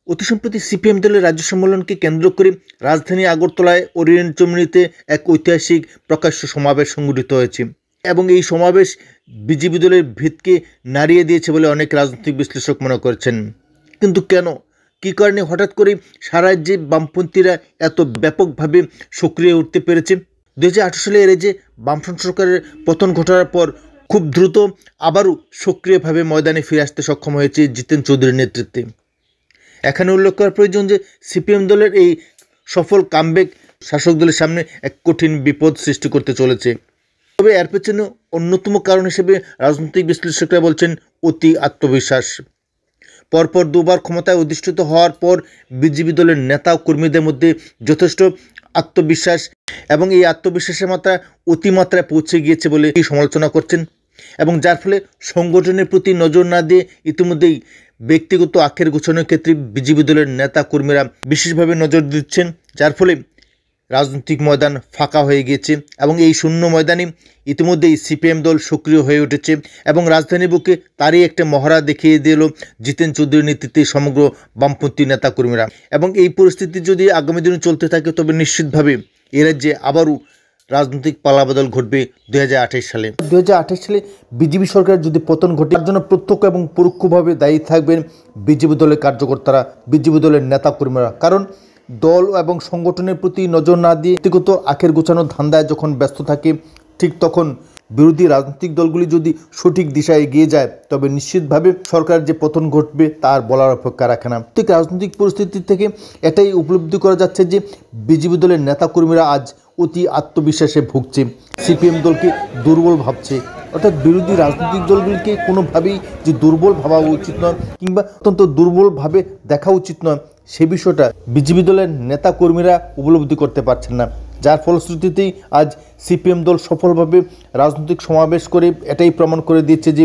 অতি সম্প্রতি সিপিএম দলের রাজ্য সম্মেলনকে কেন্দ্র করে রাজধানী আগরতলায় ওরিয়েন্ট চৌমুহনীতে এক ঐতিহাসিক প্রকাশ্য সমাবেশ সংঘটিত হয়েছে এবং এই সমাবেশ বিজেপি দলের ভিতকে নাড়িয়ে দিয়েছে বলে অনেক রাজনৈতিক বিশ্লেষক মনে করছেন। কিন্তু কেন, কী কারণে হঠাৎ করে সারা রাজ্যে বামপন্থীরা এত ব্যাপকভাবে সক্রিয় উঠতে পেরেছে? 2018 সালে এর যে বামফ্রন্ট সরকারের পতন ঘটার পর খুব দ্রুত আবারও সক্রিয়ভাবে ময়দানে ফিরে আসতে সক্ষম হয়েছে জিতেন চৌধুরীর নেতৃত্বে। এখানে উল্লেখ করা প্রয়োজন যে সিপিএম দলের এই সফল কামব্যাক শাসক দলের সামনে এক কঠিন বিপদ সৃষ্টি করতে চলেছে। তবে এর পেছনে অন্যতম কারণ হিসেবে রাজনৈতিক বিশ্লেষকরা বলছেন অতি আত্মবিশ্বাস। পরপর দুবার ক্ষমতায় অধিষ্ঠিত হওয়ার পর বিজেপি দলের নেতা ও কর্মীদের মধ্যে যথেষ্ট আত্মবিশ্বাস এবং এই আত্মবিশ্বাসের মাত্রা অতিমাত্রায় পৌঁছে গিয়েছে বলে সমালোচনা করছেন এবং যার ফলে সংগঠনের প্রতি নজর না দিয়ে ইতিমধ্যেই ব্যক্তিগত আখের গোছানোর ক্ষেত্রে বিজেপি দলের নেতা কর্মীরা বিশেষভাবে নজর দিচ্ছেন, যার ফলে রাজনৈতিক ময়দান ফাঁকা হয়ে গিয়েছে এবং এই শূন্য ময়দানে ইতিমধ্যেই সিপিএম দল সক্রিয় হয়ে উঠেছে এবং রাজধানীর বুকে তারই একটা মহড়া দেখিয়ে দিল জিতেন চৌধুরীর নেতৃত্বে সমগ্র বামপন্থী নেতাকর্মীরা। এবং এই পরিস্থিতি যদি আগামী দিনে চলতে থাকে তবে নিশ্চিতভাবে এ রাজ্যে আবারও রাজনৈতিক পালাবদল ঘটবে 2028 সালে। 2028 সালে বিজেপি সরকার যদি পতন ঘটে তার জন্য প্রত্যক্ষ এবং পরোক্ষভাবে দায়ী থাকবেন বিজেপি দলের কার্যকর্তারা, বিজেপি দলের নেতাকর্মীরা। কারণ দল এবং সংগঠনের প্রতি নজর না দিয়ে ব্যক্তিগত আখের গোছানোর ধান্দায় যখন ব্যস্ত থাকে, ঠিক তখন বিরোধী রাজনৈতিক দলগুলি যদি সঠিক দিশায় এগিয়ে যায় তবে নিশ্চিতভাবে সরকার যে পতন ঘটবে তার বলার অপেক্ষা রাখে না। ঠিক রাজনৈতিক পরিস্থিতি থেকে এটাই উপলব্ধি করা যাচ্ছে যে বিজেপি দলের নেতাকর্মীরা আজ অতি আত্মবিশ্বাসে ভুগছে, সিপিএম দলকে দুর্বল ভাবছে। অর্থাৎ বিরোধী রাজনৈতিক দলগুলিকে কোনোভাবেই যে দুর্বল ভাবা উচিত নয় কিংবা অত্যন্ত দুর্বলভাবে দেখা উচিত নয়, সে বিষয়টা বিজেপি দলের নেতা কর্মীরা উপলব্ধি করতে পারছেন না, যার ফলশ্রুতিতেই আজ সিপিএম দল সফলভাবে রাজনৈতিক সমাবেশ করে এটাই প্রমাণ করে দিচ্ছে যে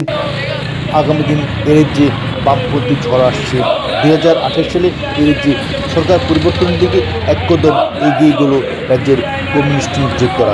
আগামী দিন এর যে বামপন্থী ঝড় আসছে। 2028 সালে এর যে সরকার পরিবর্তনের দিকে এক কদম এগিয়ে গেল রাজ্যের কমিউনিস্ট নেতৃত্বরা।